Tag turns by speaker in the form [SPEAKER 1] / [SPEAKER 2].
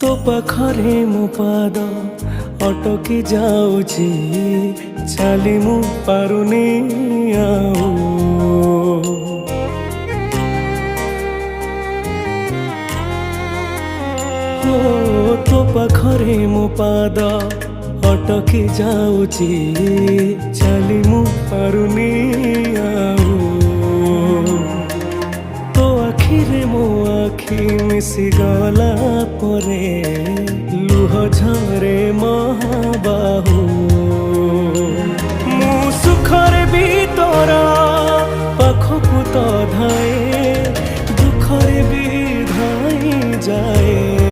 [SPEAKER 1] तो पाखरे मो पाद अटकी जाऊची चाली मु पारुनी आऊ हो तो पाखरे मो पाद अटकी जाऊची चाली मु पारुनी आऊ तो आखिरे मो आखि मिसी गला परे